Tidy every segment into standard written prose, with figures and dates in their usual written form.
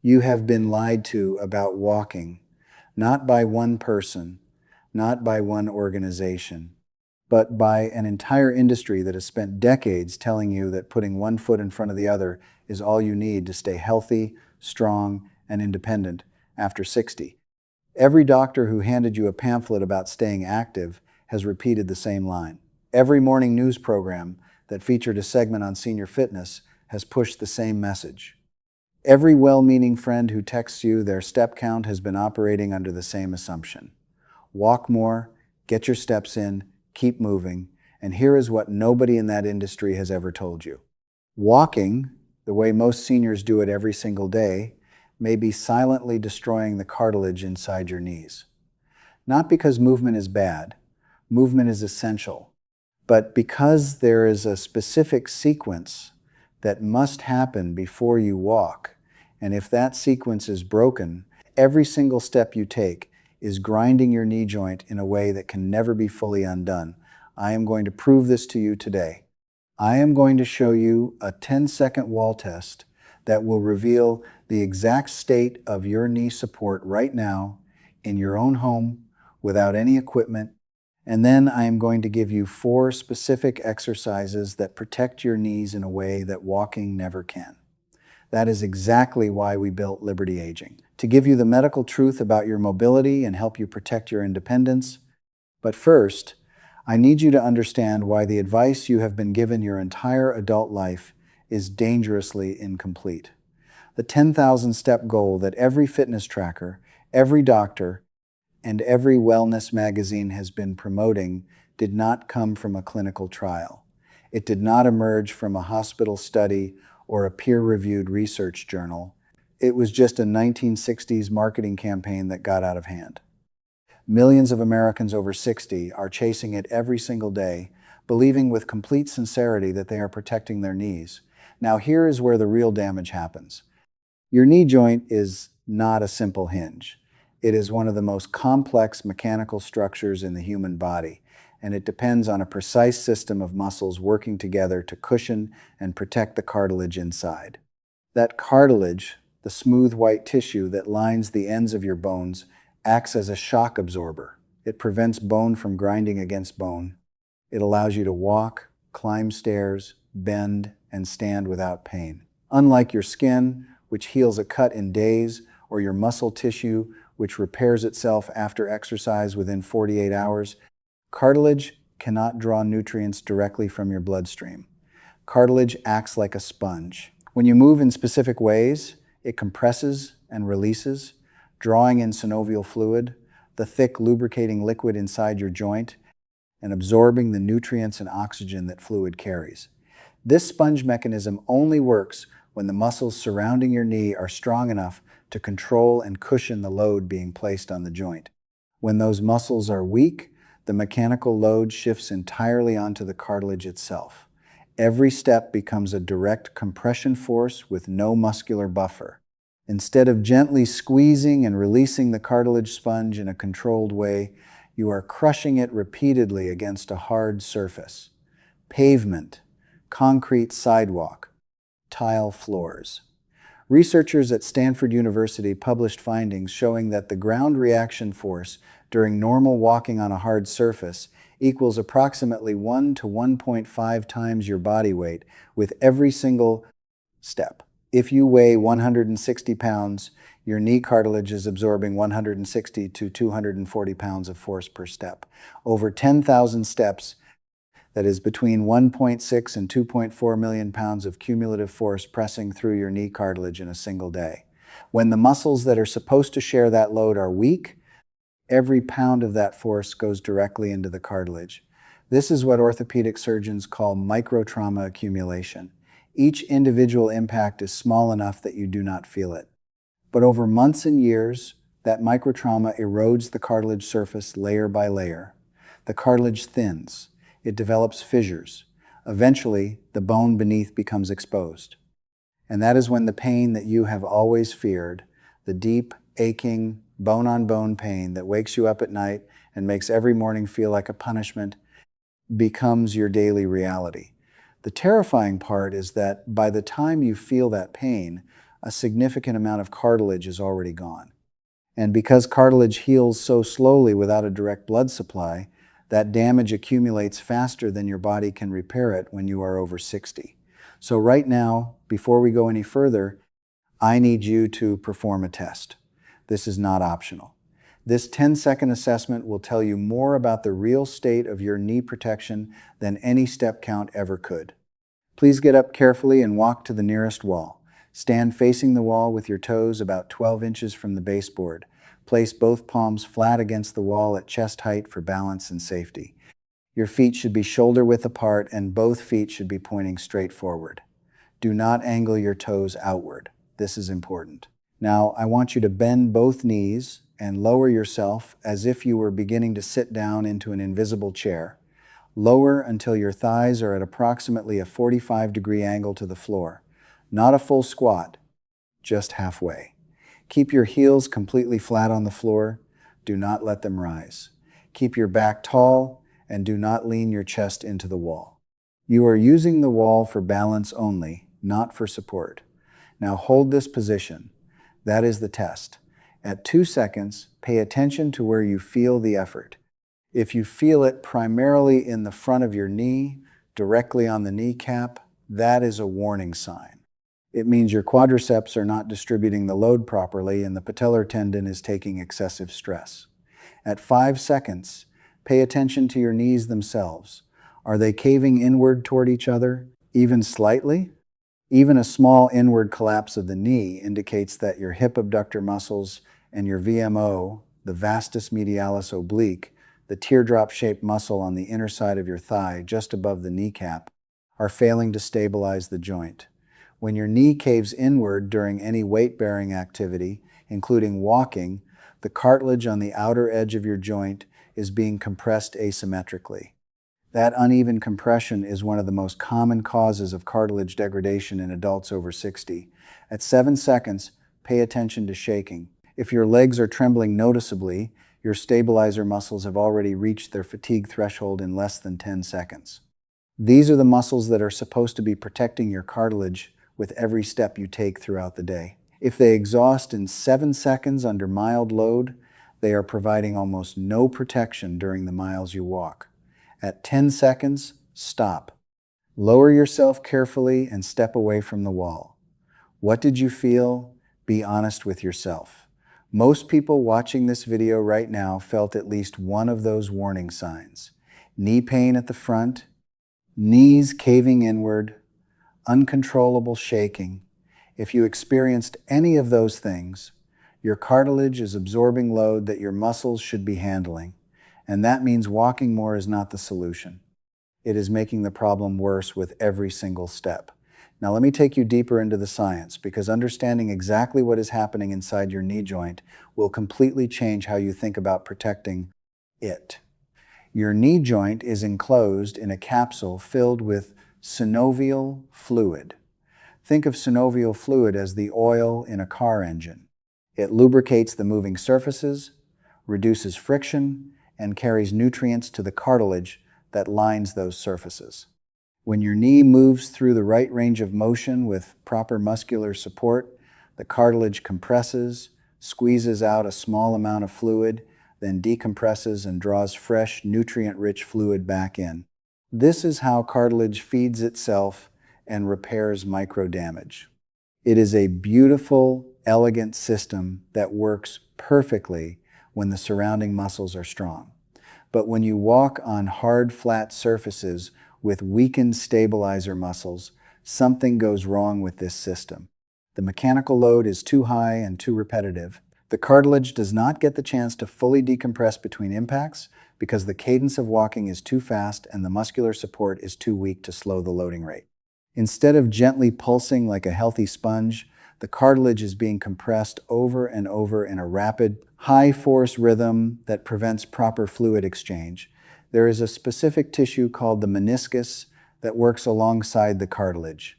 You have been lied to about walking, not by one person, not by one organization, but by an entire industry that has spent decades telling you that putting one foot in front of the other is all you need to stay healthy, strong, and independent after 60. Every doctor who handed you a pamphlet about staying active has repeated the same line. Every morning news program that featured a segment on senior fitness has pushed the same message. Every well-meaning friend who texts you their step count has been operating under the same assumption. Walk more, get your steps in, keep moving, and here is what nobody in that industry has ever told you. Walking, the way most seniors do it every single day, may be silently destroying the cartilage inside your knees. Not because movement is bad, movement is essential, but because there is a specific sequence that must happen before you walk, and if that sequence is broken, every single step you take is grinding your knee joint in a way that can never be fully undone. I am going to prove this to you today. I am going to show you a 10-second wall test that will reveal the exact state of your knee support right now in your own home without any equipment. And then I am going to give you 4 specific exercises that protect your knees in a way that walking never can. That is exactly why we built Liberty Aging, to give you the medical truth about your mobility and help you protect your independence. But first, I need you to understand why the advice you have been given your entire adult life is dangerously incomplete. The 10,000 step goal that every fitness tracker, every doctor, and every wellness magazine has been promoting did not come from a clinical trial. It did not emerge from a hospital study or a peer-reviewed research journal. It was just a 1960s marketing campaign that got out of hand. Millions of Americans over 60 are chasing it every single day, believing with complete sincerity that they are protecting their knees. Now here is where the real damage happens. Your knee joint is not a simple hinge. It is one of the most complex mechanical structures in the human body, and it depends on a precise system of muscles working together to cushion and protect the cartilage inside. That cartilage, the smooth white tissue that lines the ends of your bones, acts as a shock absorber. It prevents bone from grinding against bone. It allows you to walk, climb stairs, bend, and stand without pain. Unlike your skin, which heals a cut in days, or your muscle tissue, which repairs itself after exercise within 48 hours, cartilage cannot draw nutrients directly from your bloodstream. Cartilage acts like a sponge. When you move in specific ways, it compresses and releases, drawing in synovial fluid, the thick lubricating liquid inside your joint, and absorbing the nutrients and oxygen that fluid carries. This sponge mechanism only works when the muscles surrounding your knee are strong enough to control and cushion the load being placed on the joint. When those muscles are weak, the mechanical load shifts entirely onto the cartilage itself. Every step becomes a direct compression force with no muscular buffer. Instead of gently squeezing and releasing the cartilage sponge in a controlled way, you are crushing it repeatedly against a hard surface. Pavement, concrete sidewalk, tile floors. Researchers at Stanford University published findings showing that the ground reaction force during normal walking on a hard surface equals approximately 1 to 1.5 times your body weight with every single step. If you weigh 160 pounds, your knee cartilage is absorbing 160 to 240 pounds of force per step. Over 10,000 steps, that is between 1.6 and 2.4 million pounds of cumulative force pressing through your knee cartilage in a single day. When the muscles that are supposed to share that load are weak, every pound of that force goes directly into the cartilage. This is what orthopedic surgeons call microtrauma accumulation. Each individual impact is small enough that you do not feel it. But over months and years, that microtrauma erodes the cartilage surface layer by layer. The cartilage thins. It develops fissures. Eventually, the bone beneath becomes exposed. And that is when the pain that you have always feared, the deep, aching, bone-on-bone pain that wakes you up at night and makes every morning feel like a punishment, becomes your daily reality. The terrifying part is that by the time you feel that pain, a significant amount of cartilage is already gone. And because cartilage heals so slowly without a direct blood supply, that damage accumulates faster than your body can repair it when you are over 60. So right now, before we go any further, I need you to perform a test. This is not optional. This 10-second assessment will tell you more about the real state of your knee protection than any step count ever could. Please get up carefully and walk to the nearest wall. Stand facing the wall with your toes about 12 inches from the baseboard. Place both palms flat against the wall at chest height for balance and safety. Your feet should be shoulder width apart and both feet should be pointing straight forward. Do not angle your toes outward. This is important. Now, I want you to bend both knees and lower yourself as if you were beginning to sit down into an invisible chair. Lower until your thighs are at approximately a 45-degree angle to the floor. Not a full squat, just halfway. Keep your heels completely flat on the floor. Do not let them rise. Keep your back tall and do not lean your chest into the wall. You are using the wall for balance only, not for support. Now hold this position. That is the test. At 2 seconds, pay attention to where you feel the effort. If you feel it primarily in the front of your knee, directly on the kneecap, that is a warning sign. It means your quadriceps are not distributing the load properly and the patellar tendon is taking excessive stress. At 5 seconds, pay attention to your knees themselves. Are they caving inward toward each other, even slightly? Even a small inward collapse of the knee indicates that your hip abductor muscles and your VMO, the vastus medialis oblique, the teardrop-shaped muscle on the inner side of your thigh just above the kneecap, are failing to stabilize the joint. When your knee caves inward during any weight-bearing activity, including walking, the cartilage on the outer edge of your joint is being compressed asymmetrically. That uneven compression is one of the most common causes of cartilage degradation in adults over 60. At 7 seconds, pay attention to shaking. If your legs are trembling noticeably, your stabilizer muscles have already reached their fatigue threshold in less than 10 seconds. These are the muscles that are supposed to be protecting your cartilage with every step you take throughout the day. If they exhaust in 7 seconds under mild load, they are providing almost no protection during the miles you walk. At 10 seconds, stop. Lower yourself carefully and step away from the wall. What did you feel? Be honest with yourself. Most people watching this video right now felt at least one of those warning signs. Knee pain at the front, knees caving inward, uncontrollable shaking. If you experienced any of those things, your cartilage is absorbing load that your muscles should be handling, and that means walking more is not the solution. It is making the problem worse with every single step. Now let me take you deeper into the science, because understanding exactly what is happening inside your knee joint will completely change how you think about protecting it. Your knee joint is enclosed in a capsule filled with synovial fluid. Think of synovial fluid as the oil in a car engine. It lubricates the moving surfaces, reduces friction, and carries nutrients to the cartilage that lines those surfaces. When your knee moves through the right range of motion with proper muscular support, the cartilage compresses, squeezes out a small amount of fluid, then decompresses and draws fresh, nutrient-rich fluid back in. This is how cartilage feeds itself and repairs micro damage. It is a beautiful, elegant system that works perfectly when the surrounding muscles are strong. But when you walk on hard, flat surfaces with weakened stabilizer muscles, something goes wrong with this system. The mechanical load is too high and too repetitive. The cartilage does not get the chance to fully decompress between impacts because the cadence of walking is too fast and the muscular support is too weak to slow the loading rate. Instead of gently pulsing like a healthy sponge, the cartilage is being compressed over and over in a rapid, high-force rhythm that prevents proper fluid exchange. There is a specific tissue called the meniscus that works alongside the cartilage.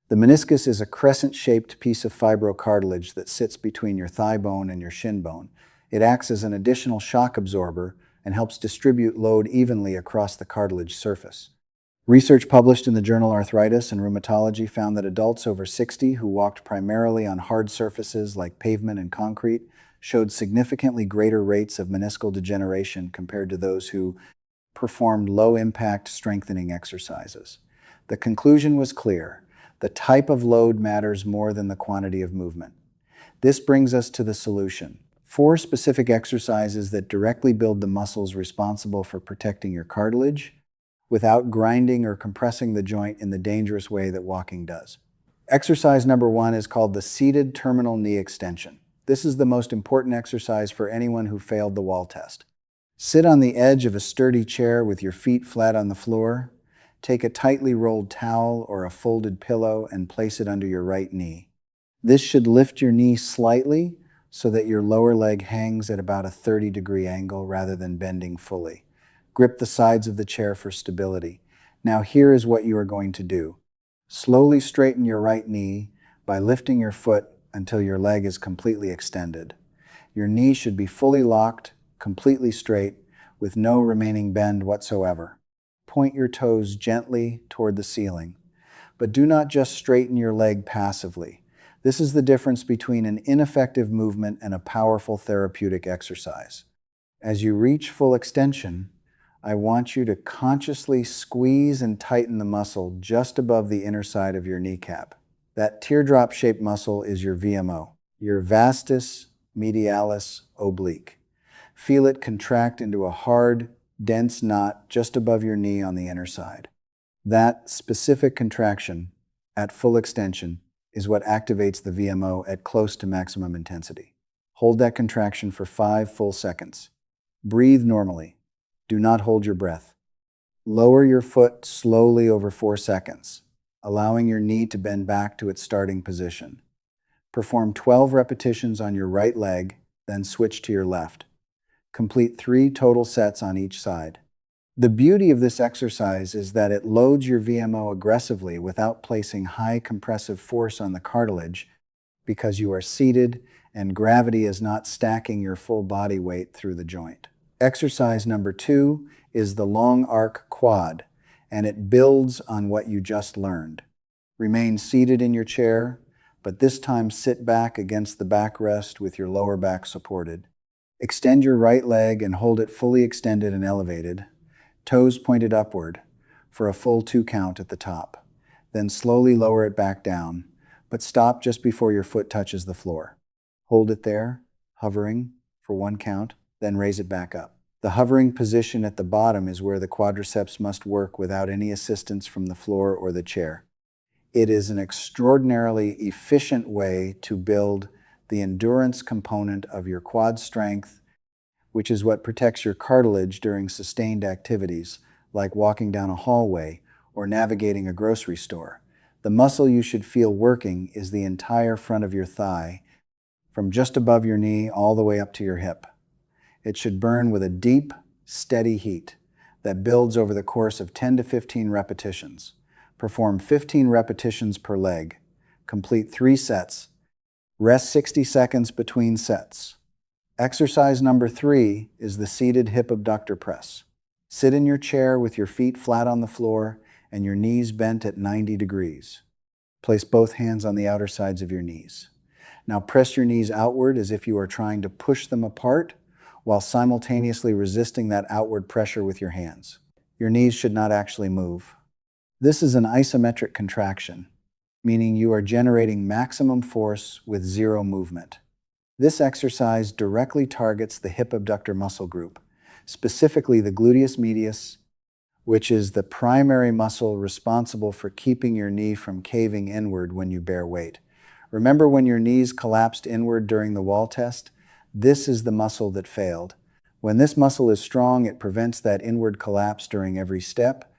The meniscus is a crescent-shaped piece of fibrocartilage that sits between your thigh bone and your shin bone. It acts as an additional shock absorber and helps distribute load evenly across the cartilage surface. Research published in the journal Arthritis and Rheumatology found that adults over 60 who walked primarily on hard surfaces like pavement and concrete showed significantly greater rates of meniscal degeneration compared to those who performed low-impact strengthening exercises. The conclusion was clear. The type of load matters more than the quantity of movement. This brings us to the solution. 4 specific exercises that directly build the muscles responsible for protecting your cartilage without grinding or compressing the joint in the dangerous way that walking does. Exercise number 1 is called the seated terminal knee extension. This is the most important exercise for anyone who failed the wall test. Sit on the edge of a sturdy chair with your feet flat on the floor. Take a tightly rolled towel or a folded pillow and place it under your right knee. This should lift your knee slightly so that your lower leg hangs at about a 30-degree angle rather than bending fully. Grip the sides of the chair for stability. Now here is what you are going to do. Slowly straighten your right knee by lifting your foot until your leg is completely extended. Your knee should be fully locked, completely straight, with no remaining bend whatsoever. Point your toes gently toward the ceiling, but do not just straighten your leg passively. This is the difference between an ineffective movement and a powerful therapeutic exercise. As you reach full extension, I want you to consciously squeeze and tighten the muscle just above the inner side of your kneecap. That teardrop-shaped muscle is your VMO, your vastus medialis oblique. Feel it contract into a hard, dense knot just above your knee on the inner side. That specific contraction at full extension is what activates the VMO at close to maximum intensity. Hold that contraction for 5 full seconds. Breathe normally. Do not hold your breath. Lower your foot slowly over 4 seconds, allowing your knee to bend back to its starting position. Perform 12 repetitions on your right leg, then switch to your left. Complete 3 total sets on each side. The beauty of this exercise is that it loads your VMO aggressively without placing high compressive force on the cartilage because you are seated and gravity is not stacking your full body weight through the joint. Exercise number 2 is the long arc quad, and it builds on what you just learned. Remain seated in your chair, but this time sit back against the backrest with your lower back supported. Extend your right leg and hold it fully extended and elevated, toes pointed upward, for a full 2 count at the top. Then slowly lower it back down, but stop just before your foot touches the floor. Hold it there, hovering, for 1 count, then raise it back up. The hovering position at the bottom is where the quadriceps must work without any assistance from the floor or the chair. It is an extraordinarily efficient way to build the endurance component of your quad strength, which is what protects your cartilage during sustained activities, like walking down a hallway or navigating a grocery store. The muscle you should feel working is the entire front of your thigh, from just above your knee all the way up to your hip. It should burn with a deep, steady heat that builds over the course of 10 to 15 repetitions. Perform 15 repetitions per leg. Complete 3 sets. Rest 60 seconds between sets. Exercise number 3 is the seated hip abductor press. Sit in your chair with your feet flat on the floor and your knees bent at 90 degrees. Place both hands on the outer sides of your knees. Now press your knees outward as if you are trying to push them apart while simultaneously resisting that outward pressure with your hands. Your knees should not actually move. This is an isometric contraction, meaning you are generating maximum force with 0 movement. This exercise directly targets the hip abductor muscle group, specifically the gluteus medius, which is the primary muscle responsible for keeping your knee from caving inward when you bear weight. Remember when your knees collapsed inward during the wall test? This is the muscle that failed. When this muscle is strong, it prevents that inward collapse during every step,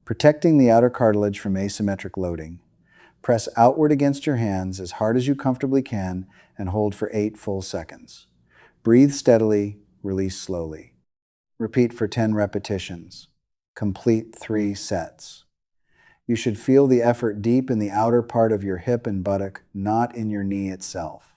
protecting the outer cartilage from asymmetric loading. Press outward against your hands as hard as you comfortably can and hold for 8 full seconds. Breathe steadily, release slowly. Repeat for 10 repetitions. Complete 3 sets. You should feel the effort deep in the outer part of your hip and buttock, not in your knee itself.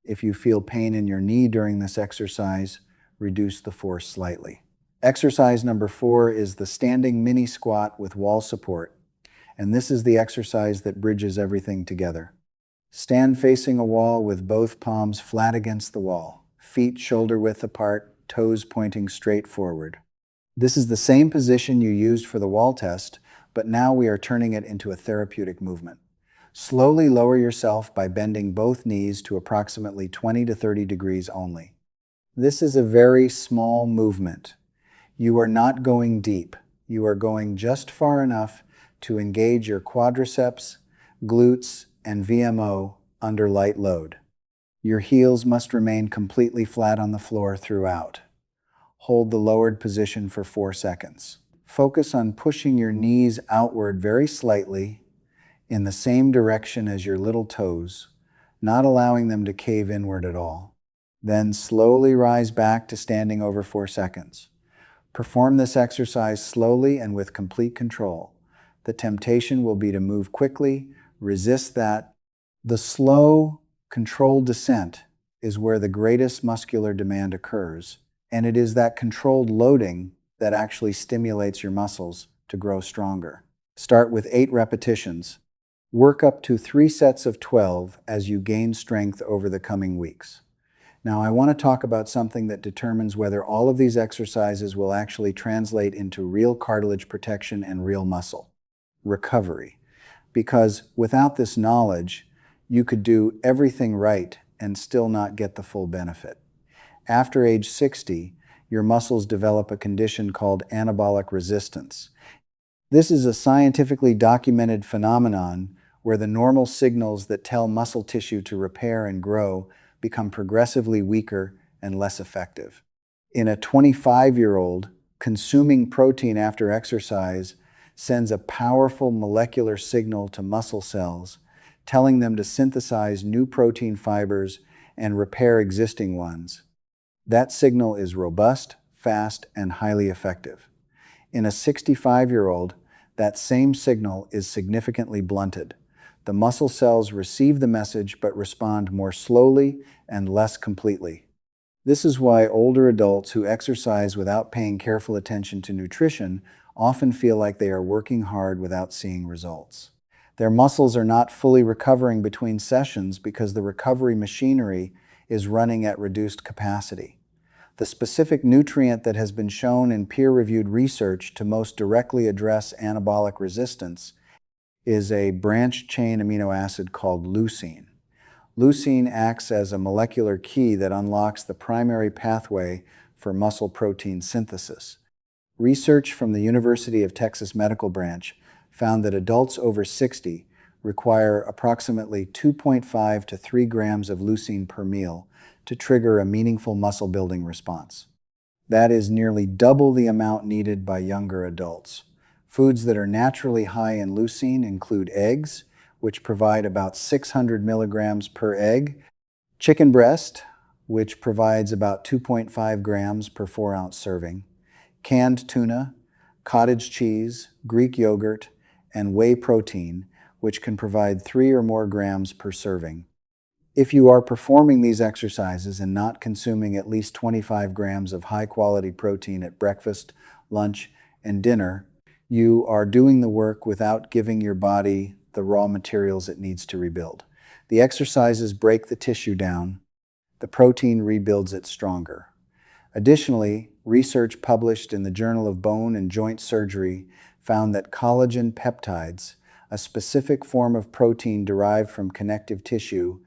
If you feel pain in your knee during this exercise, reduce the force slightly. Exercise number 4 is the standing mini squat with wall support, and this is the exercise that bridges everything together. Stand facing a wall with both palms flat against the wall, feet shoulder width apart, toes pointing straight forward. This is the same position you used for the wall test, but now we are turning it into a therapeutic movement. Slowly lower yourself by bending both knees to approximately 20 to 30 degrees only. This is a very small movement. You are not going deep. You are going just far enough to engage your quadriceps, glutes, and VMO under light load. Your heels must remain completely flat on the floor throughout. Hold the lowered position for 4 seconds. Focus on pushing your knees outward very slightly in the same direction as your little toes, not allowing them to cave inward at all. Then slowly rise back to standing over 4 seconds. Perform this exercise slowly and with complete control. The temptation will be to move quickly, resist that. The slow, controlled descent is where the greatest muscular demand occurs, and it is that controlled loading that actually stimulates your muscles to grow stronger. Start with 8 repetitions. Work up to 3 sets of 12 as you gain strength over the coming weeks. Now, I want to talk about something that determines whether all of these exercises will actually translate into real cartilage protection and real muscle recovery. Because without this knowledge, you could do everything right and still not get the full benefit. After age 60, your muscles develop a condition called anabolic resistance. This is a scientifically documented phenomenon where the normal signals that tell muscle tissue to repair and grow become progressively weaker and less effective. In a 25-year-old, consuming protein after exercise sends a powerful molecular signal to muscle cells, telling them to synthesize new protein fibers and repair existing ones. That signal is robust, fast, and highly effective. In a 65-year-old, that same signal is significantly blunted. The muscle cells receive the message but respond more slowly and less completely. This is why older adults who exercise without paying careful attention to nutrition often feel like they are working hard without seeing results. Their muscles are not fully recovering between sessions because the recovery machinery is running at reduced capacity. The specific nutrient that has been shown in peer-reviewed research to most directly address anabolic resistance is a branched-chain amino acid called leucine. Leucine acts as a molecular key that unlocks the primary pathway for muscle protein synthesis. Research from the University of Texas Medical Branch found that adults over 60 require approximately 2.5 to 3 grams of leucine per meal to trigger a meaningful muscle building response. That is nearly double the amount needed by younger adults. Foods that are naturally high in leucine include eggs, which provide about 600 milligrams per egg, chicken breast, which provides about 2.5 grams per 4-ounce serving, canned tuna, cottage cheese, Greek yogurt, and whey protein, which can provide 3 or more grams per serving. If you are performing these exercises and not consuming at least 25 grams of high-quality protein at breakfast, lunch, and dinner, you are doing the work without giving your body the raw materials it needs to rebuild. The exercises break the tissue down. The protein rebuilds it stronger. Additionally, research published in the Journal of Bone and Joint Surgery found that collagen peptides, a specific form of protein derived from connective tissue,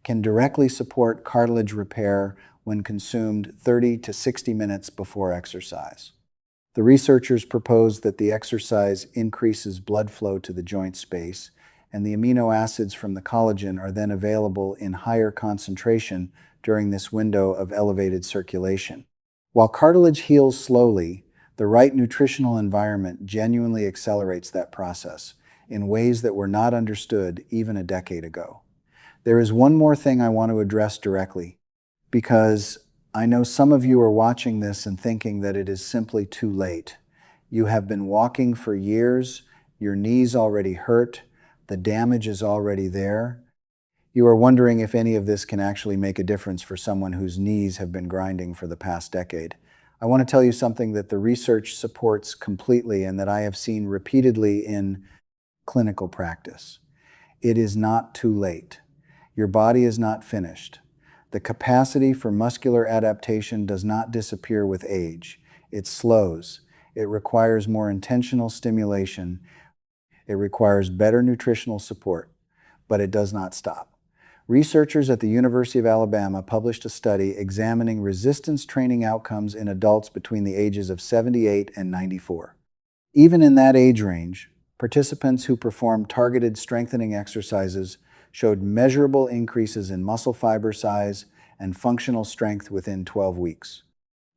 can directly support cartilage repair when consumed 30 to 60 minutes before exercise. The researchers proposed that the exercise increases blood flow to the joint space, and the amino acids from the collagen are then available in higher concentration during this window of elevated circulation. While cartilage heals slowly, the right nutritional environment genuinely accelerates that process in ways that were not understood even a decade ago. There is one more thing I want to address directly, because I know some of you are watching this and thinking that it is simply too late. You have been walking for years, your knees already hurt, the damage is already there. You are wondering if any of this can actually make a difference for someone whose knees have been grinding for the past decade. I want to tell you something that the research supports completely and that I have seen repeatedly in clinical practice. It is not too late. Your body is not finished. The capacity for muscular adaptation does not disappear with age. It slows. It requires more intentional stimulation. It requires better nutritional support, but it does not stop. Researchers at the University of Alabama published a study examining resistance training outcomes in adults between the ages of 78 and 94. Even in that age range, participants who performed targeted strengthening exercises showed measurable increases in muscle fiber size and functional strength within 12 weeks.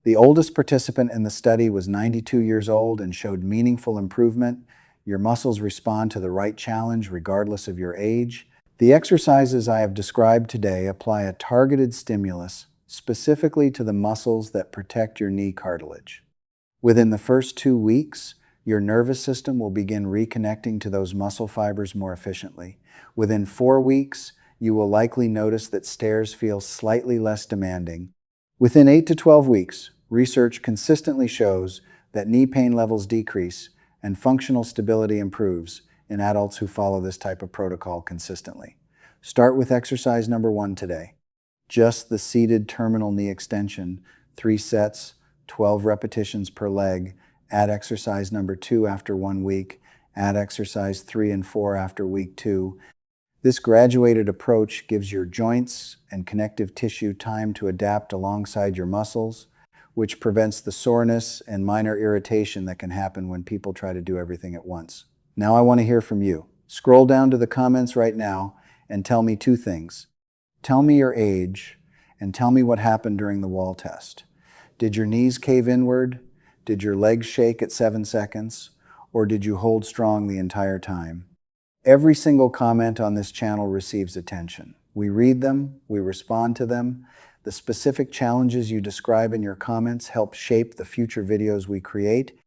The oldest participant in the study was 92 years old and showed meaningful improvement. Your muscles respond to the right challenge regardless of your age. The exercises I have described today apply a targeted stimulus specifically to the muscles that protect your knee cartilage. Within the first 2 weeks, your nervous system will begin reconnecting to those muscle fibers more efficiently. Within 4 weeks, you will likely notice that stairs feel slightly less demanding. Within 8 to 12 weeks, research consistently shows that knee pain levels decrease and functional stability improves in adults who follow this type of protocol consistently. Start with exercise number 1 today. Just the seated terminal knee extension, 3 sets, 12 repetitions per leg. Add exercise number 2 after 1 week. Add exercise 3 and 4 after week 2. This graduated approach gives your joints and connective tissue time to adapt alongside your muscles, which prevents the soreness and minor irritation that can happen when people try to do everything at once. Now I want to hear from you. Scroll down to the comments right now and tell me 2 things. Tell me your age and tell me what happened during the wall test. Did your knees cave inward? Did your legs shake at 7 seconds? Or did you hold strong the entire time? Every single comment on this channel receives attention. We read them, we respond to them. The specific challenges you describe in your comments help shape the future videos we create,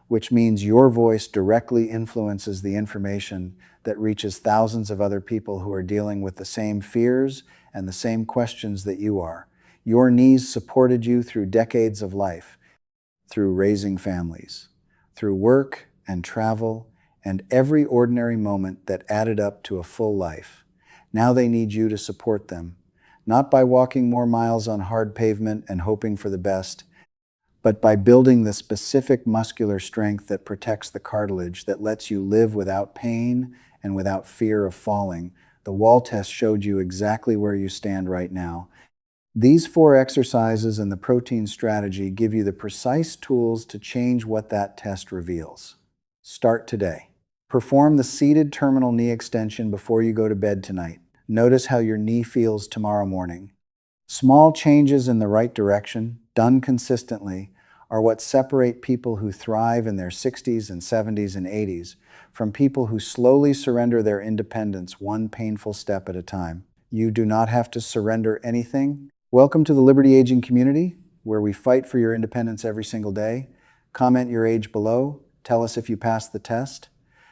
which means your voice directly influences the information that reaches thousands of other people who are dealing with the same fears and the same questions that you are. Your knees supported you through decades of life, through raising families, through work and travel, and every ordinary moment that added up to a full life. Now they need you to support them, not by walking more miles on hard pavement and hoping for the best, but by building the specific muscular strength that protects the cartilage, that lets you live without pain and without fear of falling. The wall test showed you exactly where you stand right now. These 4 exercises and the protein strategy give you the precise tools to change what that test reveals. Start today. Perform the seated terminal knee extension before you go to bed tonight. Notice how your knee feels tomorrow morning. Small changes in the right direction, done consistently, are what separate people who thrive in their 60s and 70s and 80s from people who slowly surrender their independence one painful step at a time. You do not have to surrender anything. Welcome to the Liberty Aging community, where we fight for your independence every single day. Comment your age below. Tell us if you passed the test.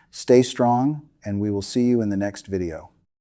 Stay strong, and we will see you in the next video.